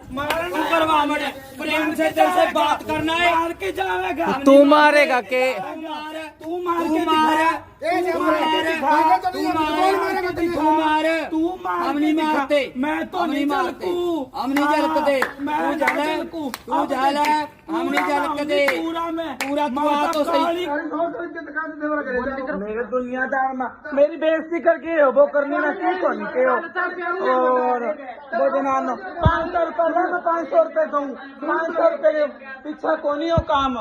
तू करवा मत, प्रेम से दिल से बात करना है। मार के जाएगा तू मारेगा के तू मार हम नहीं मारते, मैं तो नहीं मारते, हम नहीं जलकते, तू जल है, हम नहीं जलकते पूरा तो सही। मेरे दुनियादार में मेरी बेइज्जती करके हो वो करनी ना की को नहीं के हो। और वो जनानो 500 रुपये मैं 500 रुपये दूँ, 500 रुपये पीछा को नहीं हो काम।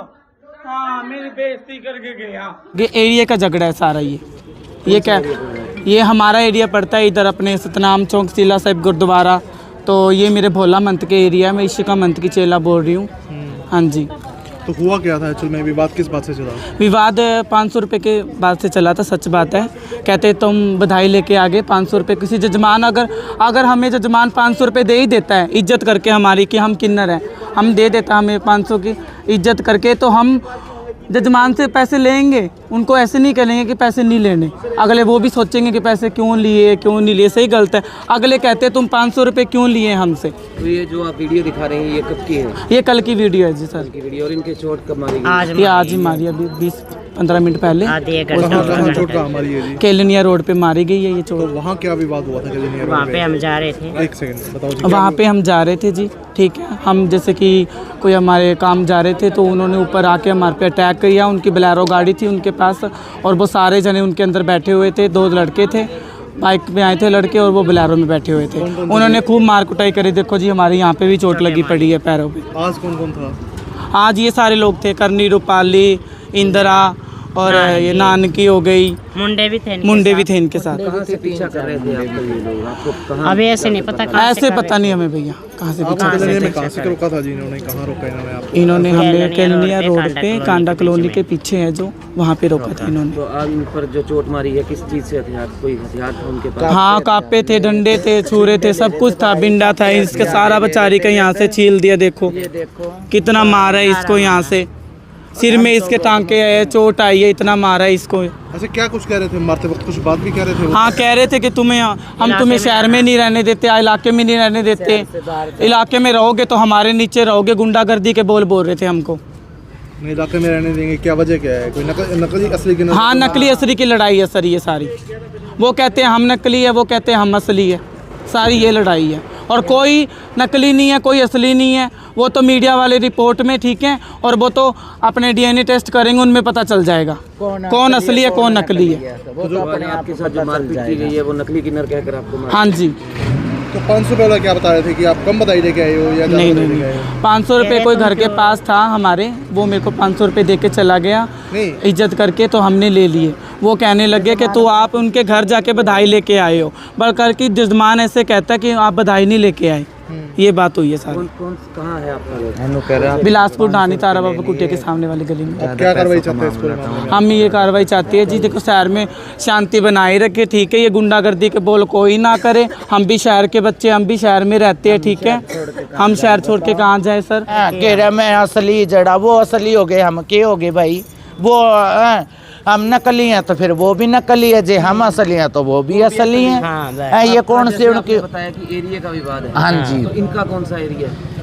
हाँ मेरी बेइज्जती करके गया। ये एरिया का झगड़ा है सारा। ये क्या, ये हमारा एरिया पड़ता है इधर अपने सतनाम चौक सीला साहिब गुरुद्वारा। तो ये मेरे भोला मंत के एरिया में इशिका मंत की चेला बोल रही हूँ। हाँ जी। तो हुआ क्या था एक्चुअल में, विवाद किस बात से चला? विवाद 500 रुपये के बाद से चला था, सच बात है। कहते तुम बधाई लेके आ गए 500 रुपये। किसी जजमान अगर हमें जजमान 500 रुपये दे ही देता है इज्जत करके हमारी कि हम किन्नर हैं, हम दे देता हमें 500 की इज्जत करके, तो हम जजमान से पैसे लेंगे। उनको ऐसे नहीं करेंगे कि पैसे नहीं लेने, अगले वो भी सोचेंगे कि पैसे क्यों लिए, सही गलत है। अगले कहते तुम 500 रुपये क्यों लिए हमसे। तो ये जो आप वीडियो दिखा रहे हैं ये कब की है? ये कल की वीडियो है जी सर। की वीडियो। और इनके चोट कब मारी गई? ये आज ही मारी, अभी 20-15 मिनट पहले कहाँ चोट कहाँ मारी है जी? केलनिया रोड पे मारी गई है ये तो चोट। वहाँ क्या विवाद हुआ था? वहाँ पे हम जा रहे थे। एक सेकंड बताओ जी। वहाँ पे हम जा रहे थे जी, ठीक है। हम जैसे कि कोई हमारे काम जा रहे थे तो उन्होंने ऊपर आके हमारे पे अटैक किया। उनकी बोलेरो गाड़ी थी उनके पास और वो सारे जने उनके अंदर बैठे हुए थे। 2 लड़के थे, बाइक में आए थे लड़के और वो बोलेरो में बैठे हुए थे। उन्होंने खूब मार कुटाई करी। देखो जी हमारे यहाँ पे भी चोट लगी पड़ी है पैरों पे। आज कौन कौन था? आज ये सारे लोग थे, करनी, रूपाली, इंदिरा और ये नानकी हो गई, मुंडे भी थे इनके साथ। कहाँ से पीछा कर रहे थे आपको ये लोग? आपको कहाँ? अभी ऐसे नहीं पता, ऐसे पता नहीं हमें भैया कहाँ से पीछा कर रहे थे। कहाँ से रोका था जी इन्होंने? कहाँ रोका इन्होंने आपको? इन्होंने हमें केलनिया रोड पे कांडा कॉलोनी के पीछे है जो, वहाँ पे रोका था इन्होंने। तो आज इन पर जो चोट मारी है किस चीज से? हथियार, कोई हथियार था उनके पास? हाँ, कापे थे, डंडे थे, छुरे थे, सब कुछ था, बिंडा था। इसके सारा बेचारी का यहाँ से छील दिया। देखो कितना मारा है इसको, यहाँ से सिर में इसके टांके है, चोट आई है, इतना मारा है इसको। ऐसे क्या कुछ कह रहे थे मारते वक्त? कुछ बात भी कह रहे थे? हाँ, कह रहे थे कि हम तुम्हें शहर में नहीं रहने देते, इलाके में नहीं रहने देते, इलाके में रहोगे तो हमारे नीचे रहोगे। गुंडागर्दी के बोल रहे थे हमको। नहीं, इलाके में रहने देंगे, क्या वजह क्या है? कोई नकली असली की? हाँ, नकली असली की लड़ाई है सर ये सारी। वो कहते हैं हम नकली है, वो कहते हैं हम असली है, सारी ये लड़ाई है। और कोई नकली नहीं है, कोई असली नहीं है। वो तो मीडिया वाले रिपोर्ट में, ठीक है, और वो तो अपने DNA टेस्ट करेंगे, उनमें पता चल जाएगा कौन असली है कौन नकली है। वो तो अपने आपके साथ जो मारपीट की गई है वो नकली किन्नर कहकर आपको मारा? हाँ जी। तो 500 वाला क्या बता रहे थे कि आप कम बधाई लेके आए हो या नहीं, 500 रुपये कोई घर के पास था हमारे, वो मेरे को 500 रुपये दे के चला गया इज्जत करके, तो हमने ले लिए। वो कहने लगे कि तो आप उनके घर जाके बधाई लेके आए हो, बल्कि कि जजमान ऐसे कहता कि आप बधाई नहीं लेके आए। ये बात हुई है सारी। कहाँ है आपका? बिलासपुर ढानी तारा बाबा कुटिया के सामने वाली गली में। क्या कार्रवाई चाहते हैं इस पूरे मामले में? हम ये कार्रवाई चाहते हैं जी, देखो शहर में शांति बनाए रखे, ठीक है। ये गुंडागर्दी के बोल कोई ना करे। हम भी शहर के बच्चे, हम भी शहर में रहते हैं, ठीक है। हम शहर छोड़ के कहाँ जाए सर? कह रहा मैं असली जड़ा, वो असली हो गए, हम के हो गए भाई? वो हम नकली हैं तो फिर वो भी नकली है जी, हम असली हैं तो वो भी असली हैं। ये कौन से उनके बताया कि एरिया का विवाद है? हाँ जी। तो इनका कौन सा एरिया है?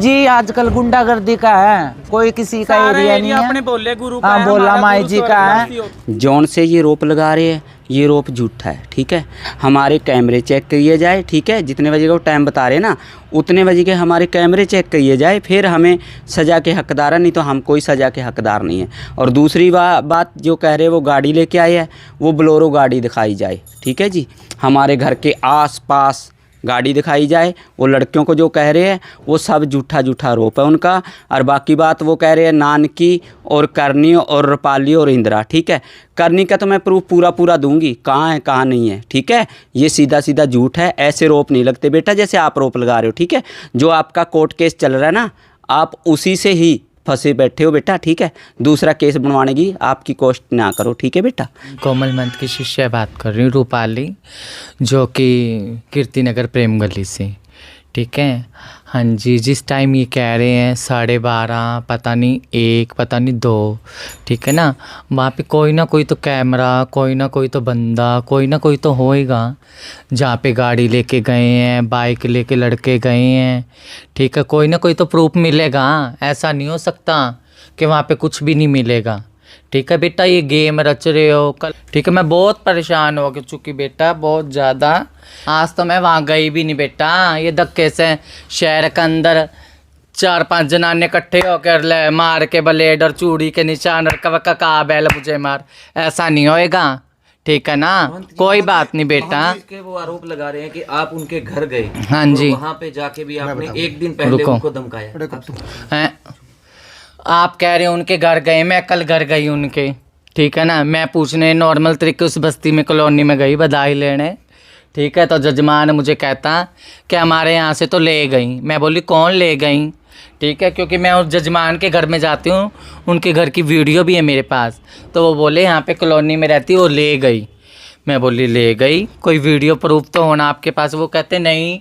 जी आजकल गुंडागर्दी का है, कोई किसी का एरिया नहीं है। अपने बोले गुरु हाँ, बोला माई जी का है। जौन से ये रोप लगा रहे हैं ये रोप झूठा है, ठीक है। हमारे कैमरे चेक किए जाए, ठीक है। जितने बजे का वो टाइम बता रहे हैं ना, उतने बजे के हमारे कैमरे चेक किए जाए, फिर हमें सज़ा के हकदार है, नहीं तो हम कोई सज़ा के हकदार नहीं है। और दूसरी बात जो कह रहे हैं वो गाड़ी लेके आए हैं, वो बोलेरो गाड़ी दिखाई जाए, ठीक है जी। हमारे घर के आस पास गाड़ी दिखाई जाए। वो लड़कियों को जो कह रहे हैं वो सब झूठा आरोप है उनका। और बाकी बात वो कह रहे हैं नानकी और करनी और रूपाली और इंदिरा, ठीक है। करनी का तो मैं प्रूफ पूरा दूंगी, कहाँ है कहाँ नहीं है, ठीक है। ये सीधा झूठ है, ऐसे रोप नहीं लगते बेटा जैसे आप रोप लगा रहे हो, ठीक है। जो आपका कोर्ट केस चल रहा है ना, आप उसी से ही फंसे बैठे हो बेटा, ठीक है। दूसरा केस बनवाने की आपकी कोशिश ना करो, ठीक है बेटा। कोमल मंत की शिष्या बात कर रही हूँ, रूपाली, जो कि कीर्ति नगर प्रेम गली से, ठीक है। हाँ जी, जिस टाइम ये कह रहे हैं 12:30, पता नहीं 1, पता नहीं 2, ठीक है ना, वहाँ पे कोई ना कोई तो कैमरा, कोई ना कोई तो बंदा, कोई ना कोई तो होएगा जहाँ पे गाड़ी लेके गए हैं, बाइक लेके लड़के गए हैं, ठीक है, कोई ना कोई तो प्रूफ मिलेगा। ऐसा नहीं हो सकता कि वहाँ पे कुछ भी नहीं मिलेगा। ठीक है बेटा, ये गेम रच रहे हो कल, ठीक है। मैं बहुत परेशान हो चुकी बेटा, बहुत ज़्यादा। आज तो मैं वहाँ गई भी नहीं बेटा, ये धक्के से शहर के अंदर 4-5 जनाने इकट्ठे होकर ले मार के ब्लेड और चूड़ी के निशान और कहा बैल मुझे मार, ऐसा नहीं होएगा, ठीक है ना। कोई बात नहीं बेटा। के वो आरोप लगा रहे हैं कि आप उनके घर गए, हाँ जी, वहाँ पे जाके भी आपने एक दिन पहले उनको धमकाया हैं? आप कह रहे हो उनके घर गए, मैं कल घर गई उनके, ठीक है ना। मैं पूछने नॉर्मल तरीके उस बस्ती में कॉलोनी में गई बधाई लेने, ठीक है। तो जजमान मुझे कहता कि हमारे यहाँ से तो ले गई। मैं बोली कौन ले गई, ठीक है, क्योंकि मैं उस जजमान के घर में जाती हूँ, उनके घर की वीडियो भी है मेरे पास। तो वो बोले यहाँ पे कॉलोनी में रहती, वो ले गई। मैं बोली ले गई, कोई वीडियो प्रूफ तो होना आपके पास। वो कहते नहीं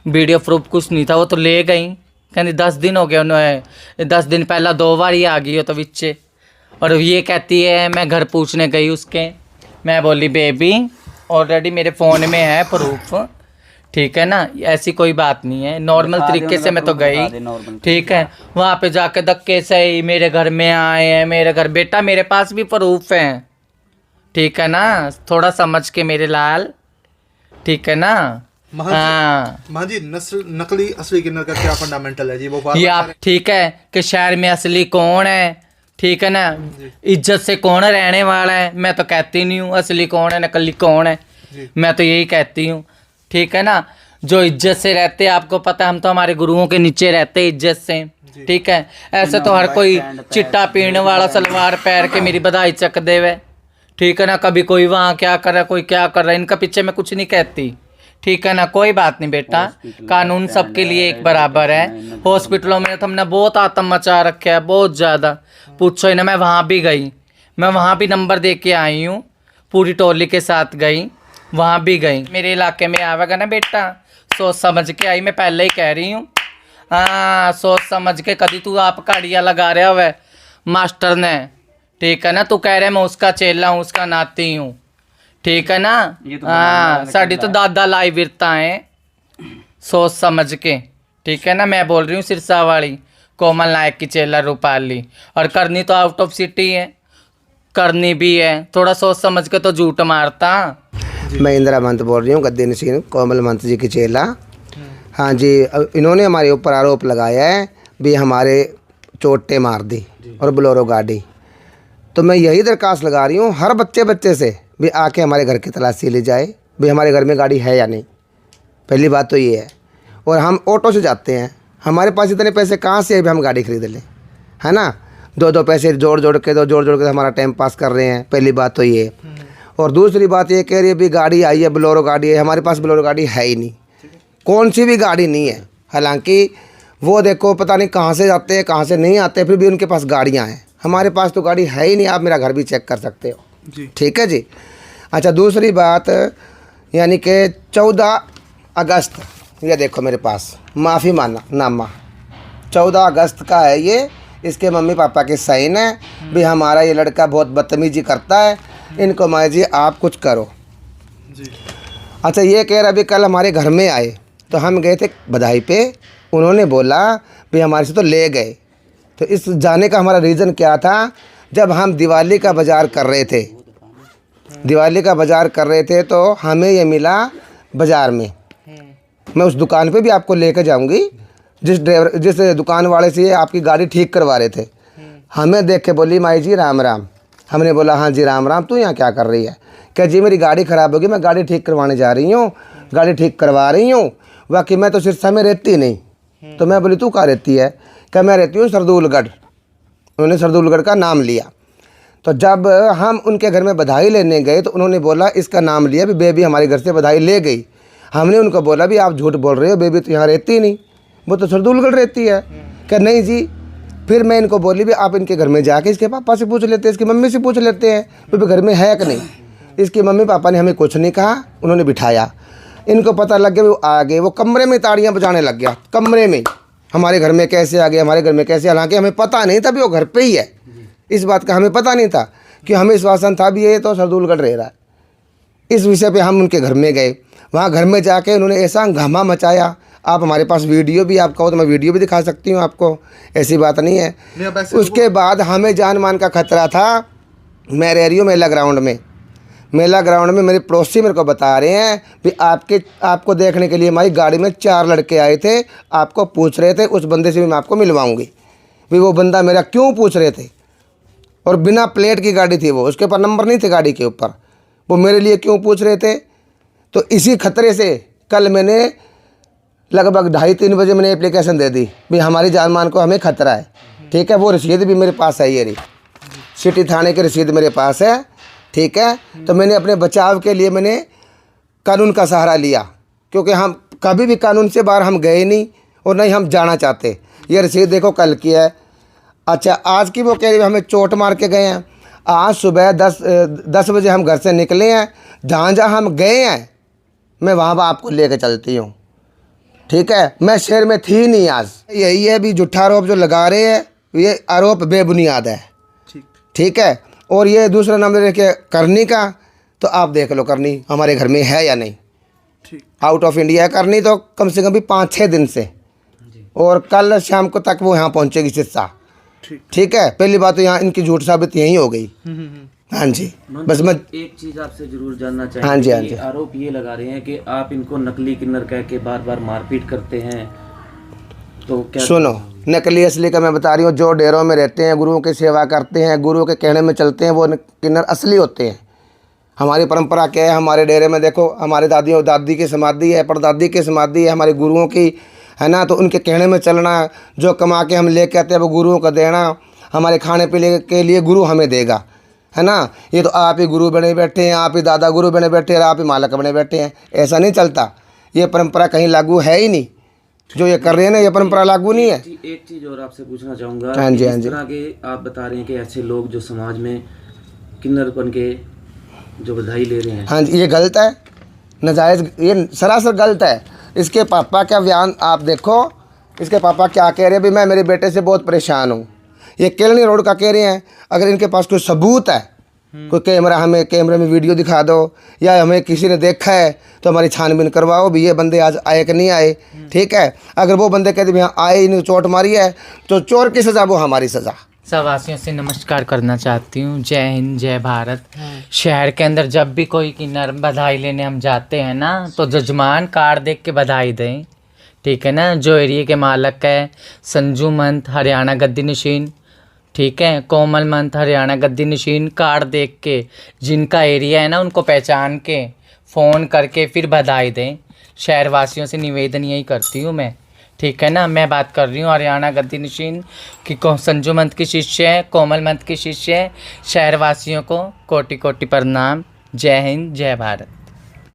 वीडियो प्रूफ कुछ नहीं था, वो तो ले गई। कहती 10 दिन हो गए उन्होंने, 10 दिन पहला 2 बार ही आ गई हो तो बिच्चे। और ये कहती है मैं घर पूछने गई उसके। मैं बोली बेबी ऑलरेडी मेरे फ़ोन में है प्रूफ, ठीक है ना, ऐसी कोई बात नहीं है। नॉर्मल तरीके से मैं तो गई, ठीक है। वहाँ पे जाके धक्के से ही मेरे घर में आए हैं, मेरे घर। बेटा मेरे पास भी प्रूफ है, ठीक है ना, थोड़ा समझ के मेरे लाल, ठीक है ना। हाँ माँ जी, नकली असली किन्नर का क्या फंडामेंटल है जी, वो ये आप, ठीक है, कि शहर में असली कौन है, ठीक है ना, इज्जत से कौन रहने वाला है। मैं तो कहती नहीं हूँ असली कौन है नकली कौन है, मैं तो यही कहती हूँ, ठीक है ना। जो इज्जत से रहते हैं, आपको पता है हम तो हमारे गुरुओं के नीचे रहते हैं इज्जत से, ठीक है। ऐसे तो हर कोई चिट्टा पीने वाला सलवार पैर के मेरी बधाई चक देवे, ठीक है ना। कभी कोई वहाँ क्या कर रहा है, कोई क्या कर रहा है, इनका पीछे मैं कुछ नहीं कहती, ठीक है ना। कोई बात नहीं बेटा, कानून सबके लिए एक बराबर है। हॉस्पिटलों में तो हमने बहुत आतंक मचा रखा है, बहुत ज़्यादा, पूछो ही ना। मैं वहाँ भी गई, मैं वहाँ भी नंबर दे के आई हूँ, पूरी टोली के साथ गई, वहाँ भी गई। मेरे इलाके में आवेगा ना बेटा, सोच समझ के आई, मैं पहले ही कह रही हूँ। हाँ सोच समझ के, कभी तू आप काड़िया लगा रहा हुआ मास्टर ने, ठीक है ना। तू कह रहे मैं उसका चेला हूँ, उसका नाती हूँ, ठीक है ना। हाँ साड़ी तो दादा लाई विरता है, सोच समझ के, ठीक है ना। मैं बोल रही हूँ सिरसा वाली कोमल नायक की चेला रूपाली, और करनी तो आउट ऑफ सिटी है, करनी भी है, थोड़ा सोच समझ के तो झूठ मारता। मैं इंदिरा मंत बोल रही हूँ, गद्दी नसीन कोमल मंत जी की चेला। हाँ जी, इन्होंने हमारे ऊपर आरोप लगाया है भी हमारे चोटें मार दी और बोलेरो गाड़ी। तो मैं यही दरख्वास्त लगा रही हूँ हर बच्चे से भी आके हमारे घर की तलाशी ली जाए, भी हमारे घर में गाड़ी है या नहीं। पहली बात तो ये है। और हम ऑटो से जाते हैं, हमारे पास इतने पैसे कहाँ से भी हम गाड़ी खरीद लें, है ना। 2 पैसे जोड़ के हमारा टाइम पास कर रहे हैं, पहली बात तो ये। और दूसरी बात ये कह रही है भी गाड़ी आई है, बोलेरो गाड़ी है, हमारे पास बोलेरो गाड़ी है ही नहीं, कौन सी भी गाड़ी नहीं है। हालांकि वो देखो पता नहीं कहाँ से जाते हैं कहाँ से नहीं आते, फिर भी उनके पास गाड़ियाँ हैं, हमारे पास तो गाड़ी है ही नहीं। आप मेरा घर भी चेक कर सकते हो, ठीक है जी। अच्छा दूसरी बात, यानी कि 14 अगस्त, ये देखो मेरे पास माफ़ी माना नामा 14 अगस्त का है ये, इसके मम्मी पापा के साइन है भी हमारा ये लड़का बहुत बदतमीजी करता है, इनको माँ जी आप कुछ करो जी। अच्छा ये कह रहा अभी कल हमारे घर में आए, तो हम गए थे बधाई पे, उन्होंने बोला भी हमारे से तो ले गए। तो इस जाने का हमारा रीज़न क्या था, जब हम दिवाली का बाज़ार कर रहे थे, दिवाली का बाज़ार कर रहे थे तो हमें ये मिला बाज़ार में। मैं उस दुकान पे भी आपको लेकर जाऊंगी जिस दुकान वाले से ये आपकी गाड़ी ठीक करवा रहे थे। हमें देख के बोली माई जी राम राम। हमने बोला हाँ जी राम राम, तू यहाँ क्या कर रही है। क्या जी मेरी गाड़ी ख़राब होगी, मैं गाड़ी ठीक करवाने जा रही हूँ, गाड़ी ठीक करवा रही हूँ। बाकी मैं तो सिरसा में रहती नहीं। तो मैं बोली तू कहाँ रहती है, क्या मैं रहती हूँ सरदूलगढ़। उन्होंने सरदूलगढ़ का नाम लिया। तो जब हम उनके घर में बधाई लेने गए तो उन्होंने बोला इसका नाम लिया भी बेबी हमारे घर से बधाई ले गई। हमने उनको बोला भी आप झूठ बोल रहे हो, बेबी तो यहाँ रहती नहीं, वो तो सरदूलगढ़ रहती है। क्या नहीं जी। फिर मैं इनको बोली भी आप इनके घर में जाके इसके पापा से पूछ लेते हैं, इसकी मम्मी से पूछ लेते हैं बेबी घर में है कि नहीं। इसकी मम्मी पापा ने हमें कुछ नहीं कहा, उन्होंने बिठाया। इनको पता लग गया, वो आ गए, वो कमरे में ताड़ियाँ बजाने लग गया, कमरे में। हमारे घर में कैसे आ गए, हमारे घर में कैसे, हालांकि हमें पता नहीं था भी वो घर पे ही है, इस बात का हमें पता नहीं था कि हमें विश्वासन था भी ये तो सरदुलगढ़ रह रहा है। इस विषय पे हम उनके घर में गए, वहाँ घर में जाके उन्होंने ऐसा हंगामा मचाया। आप हमारे पास वीडियो भी आप कहो तो मैं वीडियो भी दिखा सकती हूँ आपको, ऐसी बात नहीं है। उसके बाद हमें जान मान का खतरा था। मैं रह रही हूँ मेला ग्राउंड में, मेला ग्राउंड में मेरे पड़ोसी मेरे को बता रहे हैं कि आपको देखने के लिए हमारी गाड़ी में 4 लड़के आए थे, आपको पूछ रहे थे, उस बंदे से भी मैं आपको मिलवाऊंगी। भी वो बंदा मेरा क्यों पूछ रहे थे, और बिना प्लेट की गाड़ी थी वो, उसके ऊपर नंबर नहीं थे गाड़ी के ऊपर, वो मेरे लिए क्यों पूछ रहे थे। तो इसी खतरे से कल मैंने लगभग 2:30-3 बजे मैंने एप्लीकेशन दे दी भी हमारी जान मान को हमें खतरा है। ठीक है, वो रसीद भी मेरे पास है, ये रही सिटी थाने की रसीद मेरे पास है। ठीक है, तो मैंने अपने बचाव के लिए मैंने कानून का सहारा लिया, क्योंकि हम कभी भी कानून से बाहर हम गए नहीं और नहीं हम जाना चाहते। ये रसीद देखो कल की है। अच्छा, आज की वो कह रही हमें चोट मार के गए हैं। आज सुबह 10 बजे हम घर से निकले हैं, जहाँ जहाँ हम गए हैं मैं वहाँ आपको लेके चलती हूँ। ठीक है, मैं शहर में थी नहीं आज। यही है भी झूठा आरोप जो लगा रहे हैं, ये आरोप बेबुनियाद है। ठीक है, और ये दूसरा नंबर रखे करनी का, तो आप देख लो करनी हमारे घर में है या नहीं। आउट ऑफ इंडिया है करनी, तो कम से कम भी 5-6 दिन से, और कल शाम को तक वो यहाँ पहुँचेगी सिरसा। ठीक है, पहली बात तो यहाँ इनकी झूठ साबित यही हो गई। हाँ जी, बस मैं एक चीज आपसे जरूर जानना चाहेंगे। हाँ जी, हाँ जी। आरोप ये लगा रहे हैं कि आप इनको नकली किन्नर कह के बार बार मारपीट करते हैं, तो क्या? सुनो, नकली असली का मैं बता रही हूँ। जो डेरों में रहते हैं, गुरुओं की सेवा करते हैं, गुरुओं के कहने में चलते हैं, वो किन्नर असली होते हैं। हमारी परंपरा क्या है, हमारे डेरे में देखो हमारे दादी की समाधि है, परदादी की समाधि है, हमारे गुरुओं की है ना। तो उनके कहने में चलना, जो कमा के हम लेके आते हैं वो गुरुओं को देना, हमारे खाने पीने के लिए गुरु हमें देगा, है ना। ये तो आप ही गुरु बने बैठे हैं, आप ही दादा गुरु बने बैठे हैं, आप ही मालक बने बैठे हैं, ऐसा नहीं चलता। ये परंपरा कहीं लागू है ही नहीं, जो ये कर रहे हैं ना, ये परंपरा लागू नहीं है। एक चीज और आपसे पूछना चाहूँगा। हाँ जी, हाँ जी। इस तरह के आप बता रहे हैं कि ऐसे लोग जो समाज में किन्नर बन के जो बधाई ले रहे हैं, हाँ जी, ये गलत है, नाजायज़, ये सरासर गलत है। इसके पापा का बयान आप देखो, इसके पापा क्या कह रहे हैं भी मैं मेरे बेटे से बहुत परेशान हूँ। ये केलनी रोड का कह रहे हैं। अगर इनके पास कोई सबूत है, कोई कैमरा, हमें कैमरे में वीडियो दिखा दो, या हमें किसी ने देखा है तो हमारी छानबीन करवाओ भी ये बंदे आज आए कि नहीं आए। ठीक है, अगर वो बंदे कहते भी हाँ आए, इन्हें चोट मारी है, तो चोर की सज़ा वो हमारी सज़ा। सवासियों से नमस्कार करना चाहती हूँ। जय हिंद, जय भारत। शहर के अंदर जब भी कोई किन्नर बधाई लेने हम जाते हैं ना, तो जजमान कार्ड देख के बधाई दें। ठीक है ना। जो एरिया के मालक है, संजू मंत हरियाणा गद्दी नशीन, ठीक है, कोमल मंत हरियाणा गद्दी नशीन, कार्ड देख के जिनका एरिया है ना उनको पहचान के फ़ोन करके फिर बधाई दें। शहरवासियों से निवेदन यही करती हूँ मैं। ठीक है ना। मैं बात कर रही हूँ हरियाणा गद्दी नशीन की, संजू मंत की शिष्य है, कोमल मंत की शिष्य है। शहरवासियों को कोटि कोटि प्रणाम। जय हिंद, जय भारत।